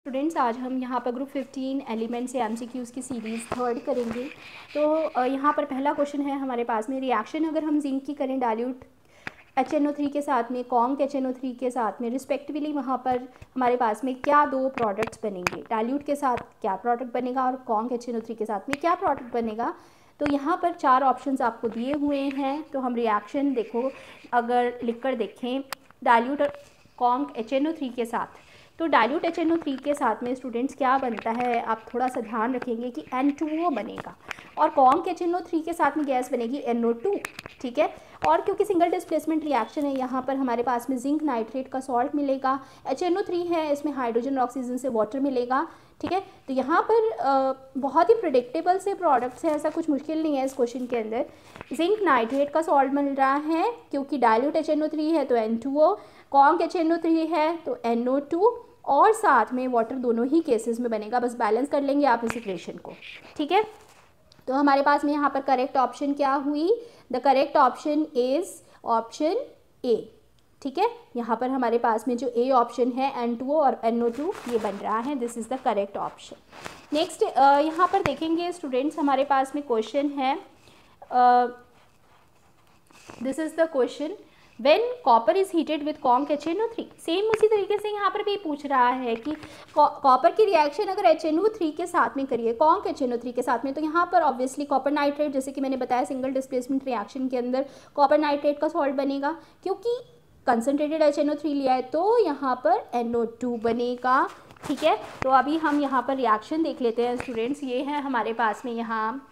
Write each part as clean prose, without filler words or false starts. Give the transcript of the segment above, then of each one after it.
Students, आज हम यहाँ पर ग्रुप 15 एलिमेंट से एमसीक्यूज़ की सीरीज़ थर्ड करेंगे। तो यहाँ पर पहला क्वेश्चन है हमारे पास में, रिएक्शन अगर हम जिंक की करें डाइल्यूट HNO3 के साथ में कॉन्क HNO3 के साथ में रिस्पेक्टिवली, वहाँ पर हमारे पास में क्या दो प्रोडक्ट्स बनेंगे, डाइल्यूट के साथ क्या प्रोडक्ट बनेगा और कॉन्क HNO3 के साथ में क्या प्रोडक्ट बनेगा। तो यहाँ पर चार ऑप्शंस आपको दिए हुए हैं। तो हम रिएक्शन देखो, अगर लिख कर देखें डाइल्यूट कॉन्क HNO3 के साथ, तो डाइल्यूट HNO3 के साथ में स्टूडेंट्स क्या बनता है, आप थोड़ा सा ध्यान रखेंगे कि N2O बनेगा और कॉन्क HNO3 के साथ में गैस बनेगी NO2। ठीक है, और क्योंकि सिंगल डिस्प्लेसमेंट रिएक्शन है, यहाँ पर हमारे पास में जिंक नाइट्रेट का सॉल्ट मिलेगा, HNO3 है, इसमें हाइड्रोजन और ऑक्सीजन से वाटर मिलेगा। ठीक है, तो यहाँ पर बहुत ही प्रिडिक्टेबल से प्रोडक्ट्स हैं, ऐसा कुछ मुश्किल नहीं है इस क्वेश्चन के अंदर। जिंक नाइट्रेट का सॉल्ट मिल रहा है क्योंकि डाइल्यूट HNO3 है तो N2O, कॉन्क HNO3 है तो NO2 और साथ में वाटर दोनों ही केसेस में बनेगा। बस बैलेंस कर लेंगे आप इस इक्वेशन को। ठीक है, तो हमारे पास में यहाँ पर करेक्ट ऑप्शन क्या हुई, the correct option is option A. ठीक है, यहाँ पर हमारे पास में जो ए ऑप्शन है N2O और NO2 ये बन रहा है, this is the correct option. Next यहाँ पर देखेंगे स्टूडेंट्स, हमारे पास में क्वेश्चन है, this is the question, When copper is heated with conc HNO3, same उसी तरीके से यहाँ पर भी पूछ रहा है कि कॉपर की रिएक्शन अगर HNO3 के साथ में करिए कॉन्क HNO3 के साथ में, तो यहाँ पर ऑब्वियसली कॉपर नाइट्रेट, जैसे कि मैंने बताया सिंगल डिस्प्लेसमेंट रिएक्शन के अंदर कॉपर नाइट्रेट का सॉल्ट बनेगा, क्योंकि कंसनट्रेटेड HNO3 लिया है तो यहाँ पर NO2 बनेगा। ठीक है, तो अभी हम यहाँ पर रिएक्शन देख लेते हैं स्टूडेंट्स। ये है हमारे पास में यहाँ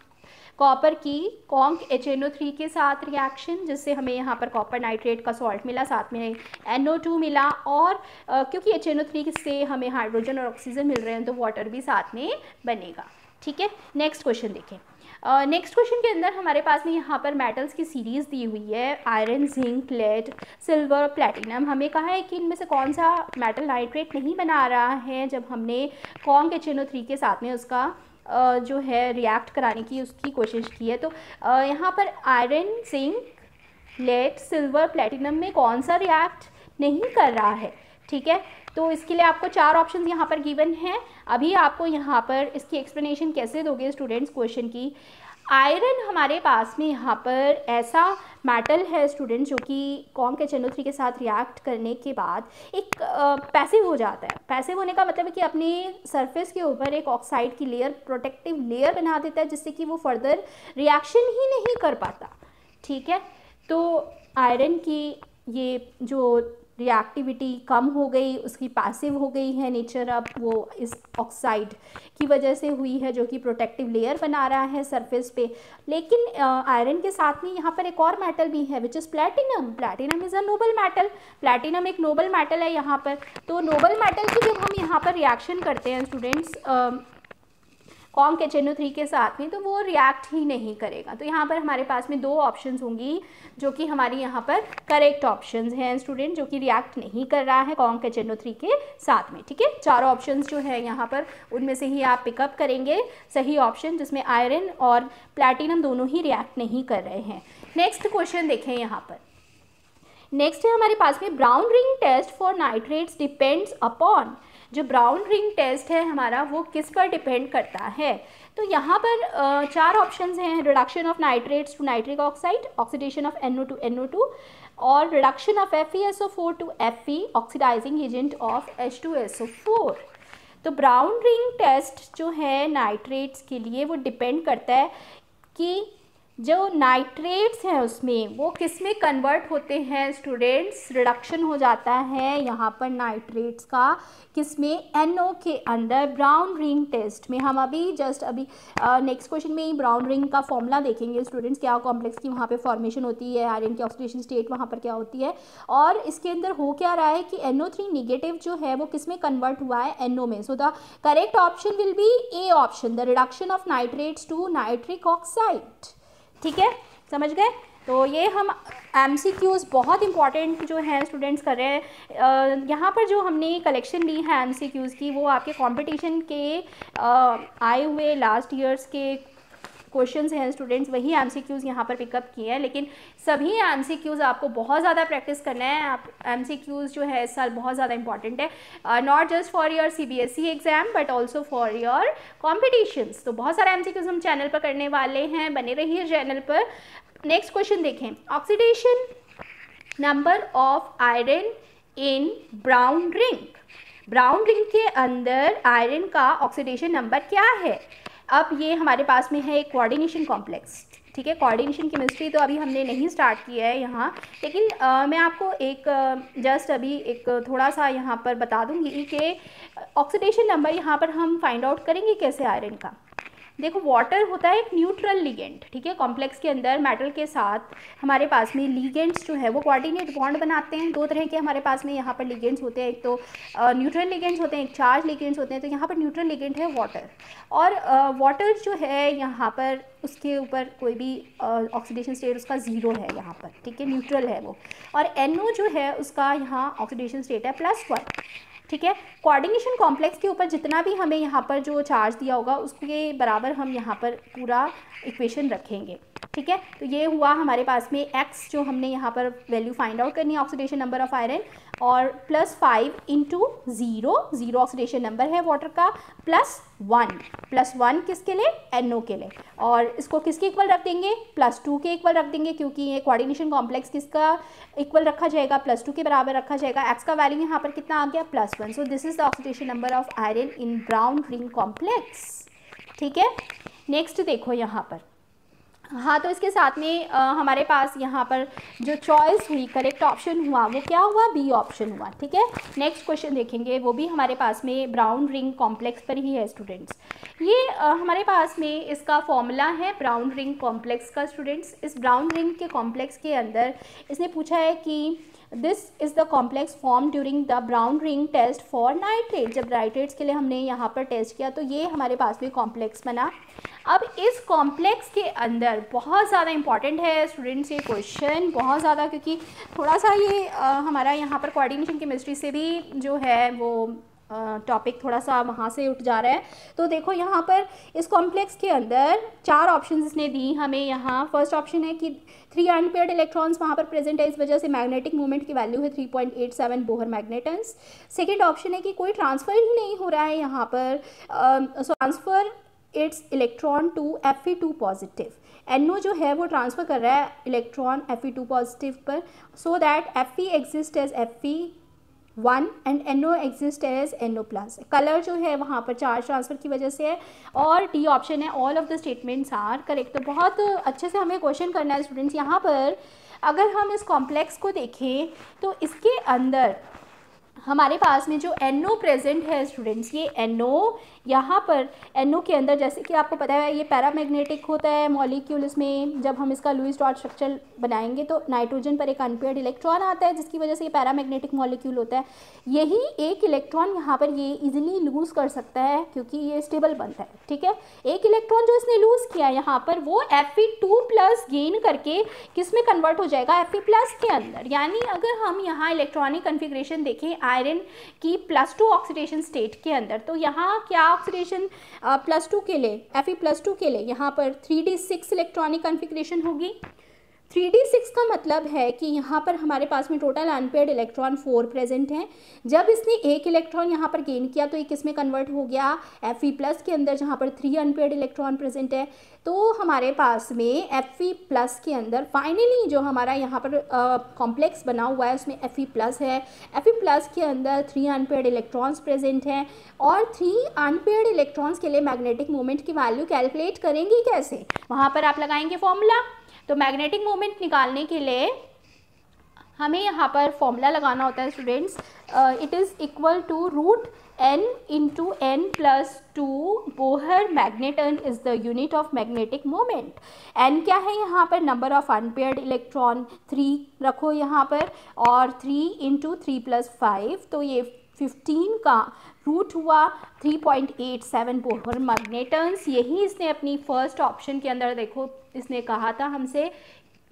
कॉपर की कॉन्क HNO3 के साथ रिएक्शन, जिससे हमें यहाँ पर कॉपर नाइट्रेट का सॉल्ट मिला, साथ में NO2 मिला, और क्योंकि HNO3 से हमें हाइड्रोजन और ऑक्सीजन मिल रहे हैं तो वाटर भी साथ में बनेगा। ठीक है, नेक्स्ट क्वेश्चन देखें। नेक्स्ट क्वेश्चन के अंदर हमारे पास में यहाँ पर मेटल्स की सीरीज़ दी हुई है, iron, zinc, lead, silver, platinum. हमें कहा है कि इनमें से कौन सा मेटल नाइट्रेट नहीं बना रहा है जब हमने कॉन्क HNO3 के साथ में उसका जो है रिएक्ट कराने की उसकी कोशिश की है। तो यहाँ पर iron, zinc, lead, silver, platinum में कौन सा रिएक्ट नहीं कर रहा है। ठीक है, तो इसके लिए आपको चार ऑप्शंस यहाँ पर गिवन हैं। अभी आपको यहाँ पर इसकी एक्सप्लेनेशन कैसे दोगे स्टूडेंट्स क्वेश्चन की। आयरन हमारे पास में यहाँ पर ऐसा मेटल है स्टूडेंट्स जो कि कॉन्क HNO3 के साथ रिएक्ट करने के बाद एक पैसिव हो जाता है। पैसिव होने का मतलब है कि अपनी सरफेस के ऊपर एक ऑक्साइड की लेयर, प्रोटेक्टिव लेयर बना देता है, जिससे कि वो फर्दर रिएक्शन ही नहीं कर पाता। ठीक है, तो आयरन की ये जो रिएक्टिविटी कम हो गई, उसकी पैसिव हो गई है नेचर, अब वो इस ऑक्साइड की वजह से हुई है जो कि प्रोटेक्टिव लेयर बना रहा है सरफेस पे। लेकिन आयरन के साथ में यहाँ पर एक और मेटल भी है which is platinum. Platinum is a Nobel metal, platinum एक नोबल मेटल है यहाँ पर। तो नोबल मेटल की जब हम यहाँ पर रिएक्शन करते हैं स्टूडेंट्स कॉन्क HNO3 के साथ में, तो वो रिएक्ट ही नहीं करेगा। तो यहाँ पर हमारे पास में दो ऑप्शंस होंगी जो कि हमारी यहाँ पर करेक्ट ऑप्शंस हैं स्टूडेंट, जो कि रिएक्ट नहीं कर रहा है कॉन्क HNO3 के साथ में। ठीक है, चारों ऑप्शंस जो है यहाँ पर उनमें से ही आप पिकअप करेंगे सही ऑप्शन, जिसमें आयरन और प्लैटिनम दोनों ही रिएक्ट नहीं कर रहे हैं। नेक्स्ट क्वेश्चन देखें यहाँ पर। नेक्स्ट है हमारे पास में, brown ring test for nitrates depends upon. जो ब्राउन रिंग टेस्ट है हमारा वो किस पर डिपेंड करता है। तो यहाँ पर चार ऑप्शंस हैं, reduction of nitrates to nitric oxide, oxidation of NO to NO2, और reduction of FeSO4 to Fe, oxidising agent of H2SO4। तो ब्राउन रिंग टेस्ट जो है नाइट्रेट्स के लिए वो डिपेंड करता है कि जो नाइट्रेट्स हैं उसमें वो किस में कन्वर्ट होते हैं स्टूडेंट्स, रिडक्शन हो जाता है यहाँ पर नाइट्रेट्स का किस में, NO के अंदर। ब्राउन रिंग टेस्ट में हम अभी नेक्स्ट क्वेश्चन में ही ब्राउन रिंग का फॉर्मूला देखेंगे स्टूडेंट्स, क्या कॉम्प्लेक्स की वहाँ पे फॉर्मेशन होती है, आयरन की ऑक्सीडेशन स्टेट वहाँ पर क्या होती है, और इसके अंदर हो क्या रहा है कि NO3 निगेटिव जो है वो किस में कन्वर्ट हुआ है, NO में। So the correct option will be A option, the reduction of nitrates to nitric oxide. ठीक है, समझ गए। तो ये हम MCQs बहुत इंपॉर्टेंट जो हैं स्टूडेंट्स कर रहे हैं। यहाँ पर जो हमने कलेक्शन ली है MCQs की वो आपके कंपटीशन के आए हुए लास्ट ईयर्स के क्वेश्चंस हैं स्टूडेंट्स वही एमसीक्यूज़ यहाँ पर पिकअप किए हैं, लेकिन सभी एमसीक्यूज़ आपको बहुत ज़्यादा प्रैक्टिस करना है। आप एमसीक्यूज़ जो है इस साल बहुत ज़्यादा इंपॉर्टेंट है, not just for your CBSE exam but also for your competitions. तो बहुत सारे एमसीक्यूज़ हम चैनल पर करने वाले हैं, बने रहिए चैनल पर। नेक्स्ट क्वेश्चन देखें, oxidation number of iron in brown ring. Brown ring के अंदर आयरन का ऑक्सीडेशन नंबर क्या है? अब ये हमारे पास में है एक कोऑर्डिनेशन कॉम्प्लेक्स, ठीक है। कोऑर्डिनेशन केमिस्ट्री तो अभी हमने नहीं स्टार्ट किया है यहाँ, लेकिन मैं आपको एक जस्ट अभी एक थोड़ा सा यहाँ पर बता दूँगी कि ऑक्सीडेशन नंबर यहाँ पर हम फाइंड आउट करेंगे कैसे आयरन का। देखो वाटर होता है एक न्यूट्रल लिगेंड, ठीक है। कॉम्प्लेक्स के अंदर मेटल के साथ हमारे पास में लिगेंड्स जो है वो कोऑर्डिनेट बॉन्ड बनाते हैं। दो तरह के हमारे पास में यहाँ पर लिगेंड्स होते हैं, एक तो न्यूट्रल लिगेंड्स होते हैं, एक चार्ज लिगेंड्स होते हैं। तो यहाँ पर न्यूट्रल लिगेंड है वाटर, और वाटर जो है यहाँ पर उसके ऊपर कोई भी ऑक्सीडेशन स्टेट उसका ज़ीरो है यहाँ पर, ठीक है, न्यूट्रल है वो। और NO जो है उसका यहाँ ऑक्सीडेशन स्टेट है +1, ठीक है। कोऑर्डिनेशन कॉम्प्लेक्स के ऊपर जितना भी हमें यहाँ पर जो चार्ज दिया होगा उसके बराबर हम यहाँ पर पूरा इक्वेशन रखेंगे, ठीक है। तो ये हुआ हमारे पास में x जो हमने यहाँ पर वैल्यू फाइंड आउट करनी है ऑक्सीडेशन नंबर ऑफ आयरन, और +5 इंटू ज़ीरो ऑक्सीडेशन नंबर है वाटर का, +1 किसके लिए? NO के लिए। और इसको किसके इक्वल रख देंगे? +2 के इक्वल रख देंगे, क्योंकि ये कोऑर्डिनेशन कॉम्प्लेक्स किसका इक्वल रखा जाएगा? +2 के बराबर रखा जाएगा। x का वैल्यू यहाँ पर कितना आ गया? +1। So this is the oxidation number of iron in brown ring complex, ठीक है। नेक्स्ट देखो यहाँ पर, हाँ, तो इसके साथ में हमारे पास यहाँ पर जो चॉइस हुई, करेक्ट ऑप्शन हुआ, वो क्या हुआ? बी ऑप्शन हुआ, ठीक है। नेक्स्ट क्वेश्चन देखेंगे, वो भी हमारे पास में ब्राउन रिंग कॉम्प्लेक्स पर ही है स्टूडेंट्स। ये हमारे पास में इसका फॉर्मूला है ब्राउन रिंग कॉम्प्लेक्स का स्टूडेंट्स। इस ब्राउन रिंग के कॉम्प्लेक्स के अंदर इसने पूछा है कि this is the complex form during the brown ring test for nitrate. जब नाइट्रेट्स के लिए हमने यहाँ पर टेस्ट किया तो ये हमारे पास में कॉम्प्लेक्स बना। अब इस कॉम्प्लेक्स के अंदर बहुत ज़्यादा इंपॉर्टेंट है स्टूडेंट्स ये क्वेश्चन, बहुत ज़्यादा, क्योंकि थोड़ा सा ये हमारा यहाँ पर कोऑर्डिनेशन केमिस्ट्री से भी जो है वो टॉपिक थोड़ा सा वहाँ से उठ जा रहा है। तो देखो यहाँ पर इस कॉम्प्लेक्स के अंदर 4 ऑप्शंस इसने दी हमें। यहाँ फर्स्ट ऑप्शन है कि 3 अनपेयर्ड इलेक्ट्रॉन्स वहाँ पर प्रेजेंट है, इस वजह से मैग्नेटिक मोमेंट की वैल्यू है 3.87 बोहर मैग्नेटन्स। सेकेंड ऑप्शन है कि कोई ट्रांसफ़र ही नहीं हो रहा है यहाँ पर, so transfer its electron to Fe2 positive. NO जो है वो ट्रांसफ़र कर रहा है इलेक्ट्रॉन Fe2 पॉजिटिव पर, so that Fe exist as Fe1 and NO exist as NO+। Colour जो है वहाँ पर चार्ज ट्रांसफ़र की वजह से है। और डी ऑप्शन है all of the statements are correct. तो बहुत अच्छे से हमें क्वेश्चन करना है स्टूडेंट्स। यहाँ पर अगर हम इस कॉम्प्लेक्स को देखें तो इसके अंदर हमारे पास में जो NO प्रेजेंट है स्टूडेंट्स, ये NO यहाँ पर NO के अंदर, जैसे कि आपको पता है ये पैरामैग्नेटिक होता है मॉलिक्यूल। इसमें जब हम इसका लुईस डॉट स्ट्रक्चर बनाएंगे तो नाइट्रोजन पर एक अनपेयर्ड इलेक्ट्रॉन आता है, जिसकी वजह से ये पैरामैग्नेटिक मॉलिक्यूल होता है। यही एक इलेक्ट्रॉन यहाँ पर ये इजीली लूज़ कर सकता है क्योंकि ये स्टेबल बनता है, ठीक है। एक इलेक्ट्रॉन जो इसने लूज़ किया यहाँ पर वो Fe2+ गेन करके किस में कन्वर्ट हो जाएगा? Fe+ के अंदर। यानी अगर हम यहाँ इलेक्ट्रॉनिक कन्फिग्रेशन देखें आयरन की +2 ऑक्सीडेशन स्टेट के अंदर, तो यहाँ क्या ऑक्सीडेशन +2 के लिए, Fe+2 के लिए यहाँ पर 3d6 इलेक्ट्रॉनिक कन्फिग्रेशन होगी। 3d6 का मतलब है कि यहाँ पर हमारे पास में टोटल अनपेयर्ड इलेक्ट्रॉन 4 प्रेजेंट हैं। जब इसने एक इलेक्ट्रॉन यहाँ पर गेन किया तो ये किस में कन्वर्ट हो गया? Fe+ के अंदर, जहाँ पर 3 अनपेयर्ड इलेक्ट्रॉन प्रेजेंट है। तो हमारे पास में Fe+ के अंदर फाइनली जो हमारा यहाँ पर कॉम्प्लेक्स बना हुआ है उसमें Fe+ है। Fe+ के अंदर 3 अनपेयर्ड इलेक्ट्रॉन्स प्रेजेंट हैं, और 3 अनपेयर्ड इलेक्ट्रॉन्स के लिए मैग्नेटिक मोमेंट की वैल्यू कैलकुलेट करेंगे कैसे? वहाँ पर आप लगाएंगे फॉर्मूला। तो मैग्नेटिक मोमेंट निकालने के लिए हमें यहाँ पर फॉर्मूला लगाना होता है students. It is equal to √n into n+2 Bohr magneton is the unit of magnetic moment. n क्या है यहाँ पर? नंबर ऑफ अनपेयर्ड इलेक्ट्रॉन 3 रखो यहाँ पर, और 3 इंटू 3+5, तो ये 15 का रूट हुआ 3.87 बोहर मैग्नेटन्स। यही इसने अपनी फर्स्ट ऑप्शन के अंदर, देखो इसने कहा था हमसे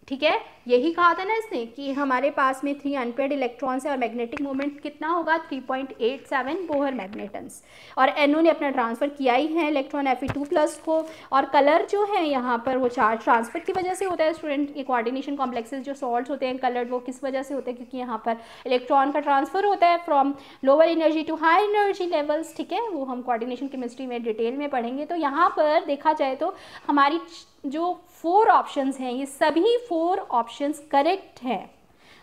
ठीक है, यही कहा था ना इसने कि हमारे पास में 3 अनपेयर्ड इलेक्ट्रॉन्स है और मैग्नेटिक मोमेंट कितना होगा 3.87 बोहर मैग्नेटन्स। और NO ने अपना ट्रांसफ़र किया ही है इलेक्ट्रॉन Fe2+ को। और कलर जो है यहाँ पर वो चार्ज ट्रांसफ़र की वजह से होता है स्टूडेंट। ये कोऑर्डिनेशन कॉम्प्लेक्सेस जो सॉल्ट्स होते हैं कलर्ड, वो किस वजह से होते हैं, क्योंकि यहाँ पर इलेक्ट्रॉन का ट्रांसफ़र होता है from lower energy to high energy levels. ठीक है, वो हम कोऑर्डिनेशन केमिस्ट्री में डिटेल में पढ़ेंगे। तो यहाँ पर देखा जाए तो हमारी जो 4 ऑप्शंस हैं, ये सभी 4 ऑप्शंस करेक्ट हैं।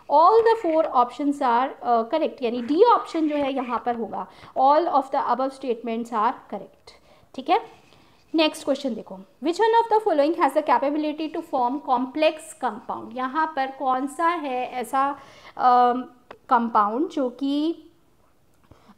All the 4 options are correct, यानी डी ऑप्शन जो है यहाँ पर होगा, all of the above statements are correct. ठीक है, नेक्स्ट क्वेश्चन देखो, which one of the following has the capability to form complex compound. यहाँ पर कौन सा है ऐसा कंपाउंड जो कि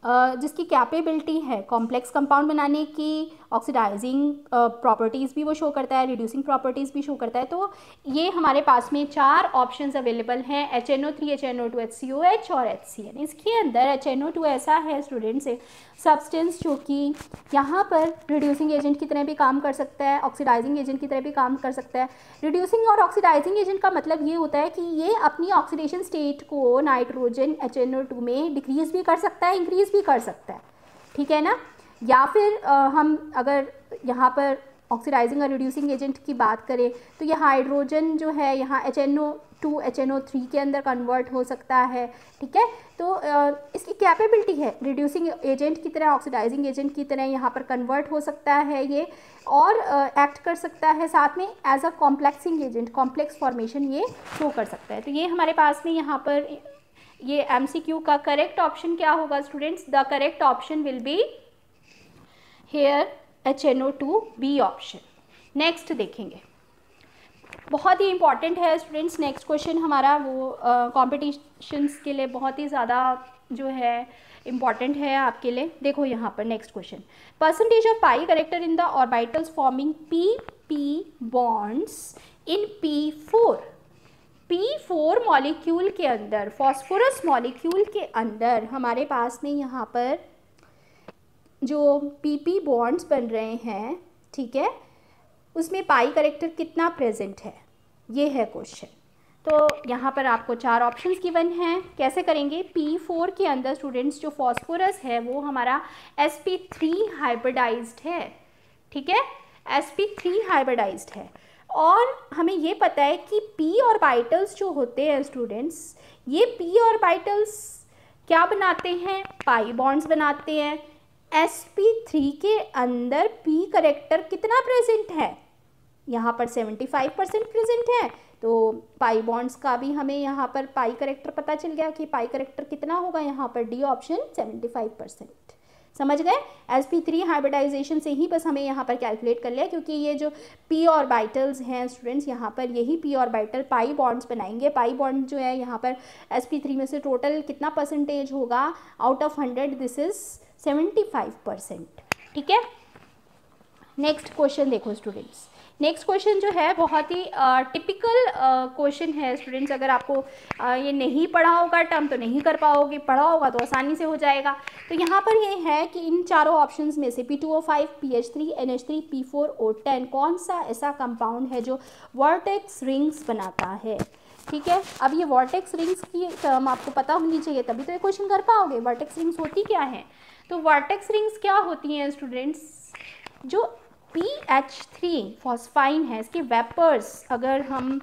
जिसकी कैपेबिलिटी है कॉम्प्लेक्स कंपाउंड बनाने की, ऑक्सीडाइजिंग प्रॉपर्टीज़ भी वो शो करता है, रिड्यूसिंग प्रॉपर्टीज़ भी शो करता है। तो ये हमारे पास में 4 ऑप्शंस अवेलेबल हैं, HNO3, HNO2, HCOH और HCN। इसके अंदर HNO2 ऐसा है स्टूडेंट्स से सब्सटेंस जो कि यहाँ पर रिड्यूसिंग एजेंट की तरह भी काम कर सकता है, ऑक्सीडाइजिंग एजेंट की तरह भी काम कर सकता है। रिड्यूसिंग और ऑक्सीडाइजिंग एजेंट का मतलब ये होता है कि ये अपनी ऑक्सीडेशन स्टेट को नाइट्रोजन HNO2 में डिक्रीज़ भी कर सकता है, इंक्रीज़ भी कर सकता है। ठीक है ना, या फिर हम अगर यहाँ पर ऑक्सीडाइजिंग और रिड्यूसिंग एजेंट की बात करें तो ये हाइड्रोजन जो है यहाँ HNO2 HNO3 के अंदर कन्वर्ट हो सकता है। ठीक है, तो इसकी कैपेबिलिटी है रिड्यूसिंग एजेंट की तरह, ऑक्सीडाइजिंग एजेंट की तरह यहाँ पर कन्वर्ट हो सकता है ये, और एक्ट कर सकता है साथ में as a complexing agent, complex formation ये शो कर सकता है। तो ये हमारे पास में यहाँ पर ये MCQ का करेक्ट ऑप्शन क्या होगा students? The correct option will be here HNO2 B option. Next देखेंगे, बहुत ही इंपॉर्टेंट है स्टूडेंट्स नेक्स्ट क्वेश्चन हमारा, वो कॉम्पिटिशन्स के लिए बहुत ही ज़्यादा जो है इम्पॉर्टेंट है आपके लिए। देखो यहाँ पर next question, percentage of pi character in the orbitals forming PP bonds in P4 molecule के अंदर, फॉस्फोरस मॉलिक्यूल के अंदर हमारे पास में यहाँ पर जो PP बॉन्ड्स बन रहे हैं, ठीक है, उसमें पाई करेक्टर कितना प्रेजेंट है, ये है क्वेश्चन। तो यहाँ पर आपको 4 ऑप्शंस गिवन हैं, कैसे करेंगे? P4 के अंदर स्टूडेंट्स जो फॉस्फोरस है वो हमारा sp3 हाइब्रिडाइज्ड है। ठीक है, sp3 हाइब्रिडाइज्ड है, और हमें ये पता है कि p ऑर्बिटल्स जो होते हैं स्टूडेंट्स, ये p ऑर्बिटल्स क्या बनाते हैं? पाई बॉन्ड्स बनाते हैं। sp3 के अंदर p करेक्टर कितना प्रेजेंट है? यहाँ पर 75% प्रेजेंट है, तो पाई बॉन्ड्स का भी हमें यहाँ पर पाई करेक्टर पता चल गया कि पाई करेक्टर कितना होगा, यहाँ पर डी ऑप्शन 75%। समझ गए? sp3 हाइब्रिडाइजेशन से ही बस हमें यहाँ पर कैलकुलेट कर लिया, क्योंकि ये जो p ऑर्बिटल्स हैं स्टूडेंट्स, यहाँ पर यही p ऑर्बिटल पाई बॉन्ड्स बनाएंगे। पाई बॉन्ड जो है यहाँ पर sp3 में से टोटल कितना परसेंटेज होगा आउट ऑफ 100? This is 75%। ठीक है, नेक्स्ट क्वेश्चन देखो स्टूडेंट्स, नेक्स्ट क्वेश्चन जो है बहुत ही टिपिकल क्वेश्चन है स्टूडेंट्स। अगर आपको ये नहीं पढ़ा होगा टर्म तो नहीं कर पाओगे, पढ़ा होगा तो आसानी से हो जाएगा। तो यहाँ पर ये है कि इन चारों ऑप्शंस में से P2O5, PH3, NH3, P4O10 कौन सा ऐसा कंपाउंड है जो वर्टेक्स रिंग्स बनाता है? ठीक है, अब ये वर्टेक्स रिंग्स की टर्म आपको पता होनी चाहिए, तभी तो ये क्वेश्चन कर पाओगे। वर्टेक्स रिंग्स होती क्या है? तो वर्टेक्स रिंग्स क्या होती हैं स्टूडेंट्स? जो PH3 फॉस्फाइन है, इसके वेपर्स अगर हम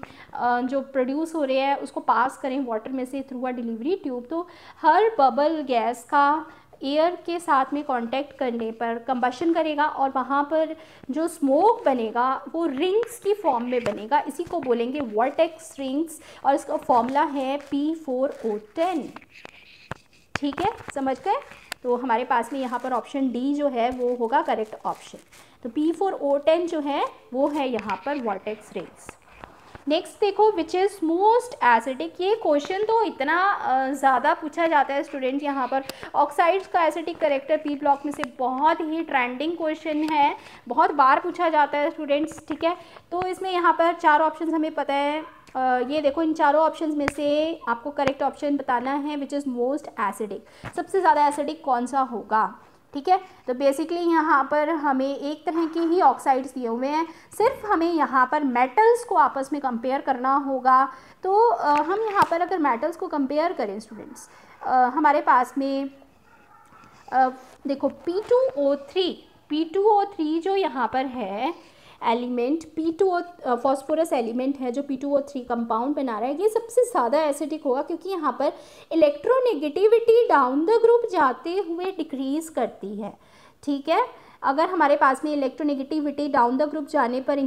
जो प्रोड्यूस हो रहे हैं उसको पास करें वाटर में से थ्रू अ डिलीवरी ट्यूब, तो हर बबल गैस का एयर के साथ में कांटेक्ट करने पर कंबशन करेगा, और वहाँ पर जो स्मोक बनेगा वो रिंग्स की फॉर्म में बनेगा। इसी को बोलेंगे वर्टेक्स रिंग्स, और इसका फॉर्मूला है P4O10। ठीक है, समझ गए? तो हमारे पास में यहाँ पर ऑप्शन डी जो है वो होगा करेक्ट ऑप्शन। तो P4O10 जो है वो है यहाँ पर वर्टेक्स रिंग्स। नेक्स्ट देखो, विच इज़ मोस्ट एसिडिक। ये क्वेश्चन तो इतना ज़्यादा पूछा जाता है स्टूडेंट, यहाँ पर ऑक्साइड्स का एसिडिक करेक्टर P ब्लॉक में से बहुत ही ट्रेंडिंग क्वेश्चन है, बहुत बार पूछा जाता है स्टूडेंट्स। ठीक है, तो इसमें यहाँ पर 4 ऑप्शन हमें पता है। ये देखो, इन चारों ऑप्शंस में से आपको करेक्ट ऑप्शन बताना है विच इज़ मोस्ट एसिडिक। सबसे ज़्यादा एसिडिक कौन सा होगा? ठीक है। तो बेसिकली यहाँ पर हमें एक तरह के ही ऑक्साइड्स दिए हुए हैं, सिर्फ हमें यहाँ पर मेटल्स को आपस में कंपेयर करना होगा। तो हम यहाँ पर अगर मेटल्स को कंपेयर करें स्टूडेंट्स, हमारे पास में देखो P2O3 जो यहाँ पर है एलिमेंट, P2O फॉस्फोरस एलिमेंट है जो P2O3 कंपाउंड बना रहा है, ये सबसे ज़्यादा एसिडिक होगा क्योंकि यहाँ पर इलेक्ट्रोनेगेटिविटी डाउन द ग्रुप जाते हुए डिक्रीज़ करती है। ठीक है, अगर हमारे पास में इलेक्ट्रोनेगेटिविटी डाउन द ग्रुप जाने पर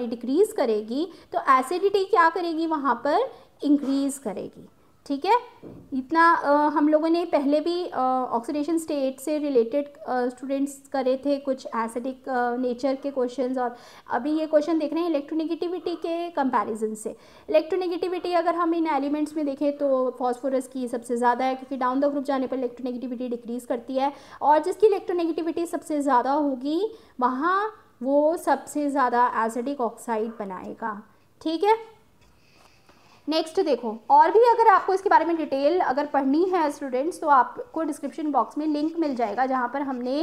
डिक्रीज़ करेगी तो एसिडिटी क्या करेगी, वहाँ पर इंक्रीज़ करेगी। ठीक है, इतना हम लोगों ने पहले भी ऑक्सीडेशन स्टेट से रिलेटेड स्टूडेंट्स करे थे कुछ एसिडिक नेचर के क्वेश्चंस, और अभी ये क्वेश्चन देख रहे हैं इलेक्ट्रोनेगेटिविटी के कंपैरिजन से। इलेक्ट्रोनेगेटिविटी अगर हम इन एलिमेंट्स में देखें तो फॉस्फोरस की सबसे ज़्यादा है क्योंकि डाउन द ग्रुप जाने पर इलेक्ट्रोनेगेटिविटी डिक्रीज़ करती है, और जिसकी इलेक्ट्रोनेगेटिविटी सबसे ज़्यादा होगी वहाँ वो सबसे ज़्यादा एसिडिक ऑक्साइड बनाएगा। ठीक है, नेक्स्ट देखो, और भी अगर आपको इसके बारे में डिटेल अगर पढ़नी है स्टूडेंट्स तो आपको डिस्क्रिप्शन बॉक्स में लिंक मिल जाएगा जहाँ पर हमने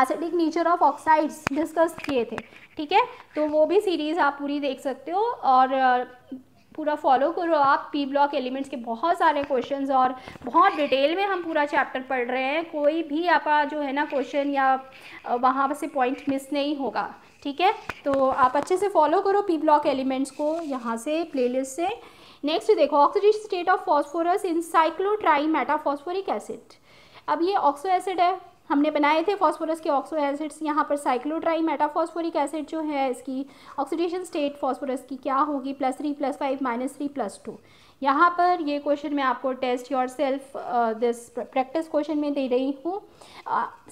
acidic nature of oxides discuss किए थे। ठीक है, तो वो भी सीरीज़ आप पूरी देख सकते हो और पूरा फॉलो करो आप। पी ब्लॉक एलिमेंट्स के बहुत सारे क्वेश्चंस और बहुत डिटेल में हम पूरा चैप्टर पढ़ रहे हैं, कोई भी आपका जो है ना क्वेश्चन या वहाँ से पॉइंट मिस नहीं होगा। ठीक है, तो आप अच्छे से फॉलो करो पी ब्लॉक एलिमेंट्स को यहाँ से प्लेलिस्ट से। नेक्स्ट देखो, oxidation state of phosphorus in cyclotrimetaphosphoric acid. अब ये ऑक्सो एसिड है, हमने बनाए थे फॉस्फोरस के ऑक्सो एसिड्स। यहाँ पर साइक्लोट्राई मेटाफॉस्फोरिक एसिड जो है इसकी ऑक्सीडेशन स्टेट फॉस्फोरस की क्या होगी, +3 +5 -3 +2। यहाँ पर ये क्वेश्चन मैं आपको test yourself this practice question में दे रही हूँ।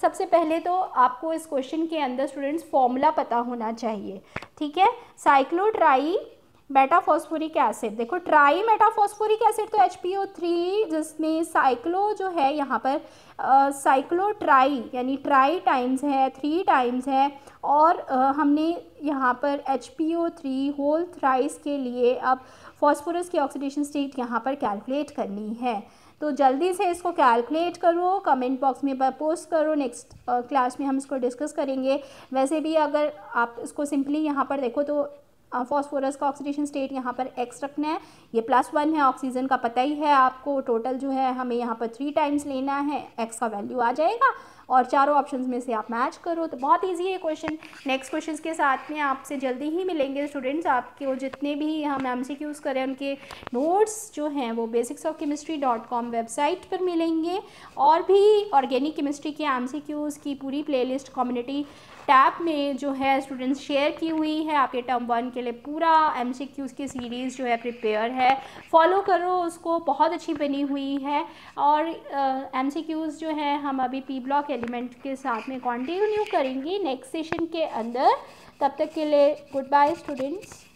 सबसे पहले तो आपको इस क्वेश्चन के अंदर स्टूडेंट्स फॉर्मूला पता होना चाहिए। ठीक है, साइक्लोट्राई मेटाफॉस्फोरिक एसिड, देखो ट्राई मेटाफॉस्फोरिक एसिड तो HPO3, जिसमें साइक्लो जो है यहाँ पर साइक्लोट्राई यानी ट्राई टाइम्स है, 3 टाइम्स है, और हमने यहाँ पर HPO3 होल थ्राइस के लिए अब फॉस्फोरस की ऑक्सीडेशन स्टेट यहाँ पर कैलकुलेट करनी है। तो जल्दी से इसको कैलकुलेट करो, कमेंट बॉक्स में पोस्ट करो, नेक्स्ट क्लास में हम इसको डिस्कस करेंगे। वैसे भी अगर आप इसको सिंपली यहाँ पर देखो तो फॉस्फोरस का ऑक्सीडेशन स्टेट यहाँ पर x रखना है, ये +1 है, ऑक्सीजन का पता ही है आपको, टोटल जो है हमें यहाँ पर 3 टाइम्स लेना है, x का वैल्यू आ जाएगा और चारों ऑप्शंस में से आप मैच करो। तो बहुत इजी है क्वेश्चन। नेक्स्ट क्वेश्चंस के साथ में आपसे जल्दी ही मिलेंगे स्टूडेंट्स। आपके वो जितने भी हम MCQs करें उनके नोट्स जो हैं वो basicsofchemistry.com वेबसाइट पर मिलेंगे, और भी ऑर्गेनिक केमिस्ट्री के MCQs की पूरी प्लेलिस्ट कम्युनिटी टैब में जो है स्टूडेंट्स शेयर की हुई है। आपके टर्म 1 के लिए पूरा MCQs की सीरीज़ जो है प्रिपेयर है, फॉलो करो उसको, बहुत अच्छी बनी हुई है। और MCQs जो है हम अभी पी ब्लॉक एलिमेंट के साथ में कंटिन्यू करेंगे नेक्स्ट सेशन के अंदर। तब तक के लिए गुड बाय स्टूडेंट्स।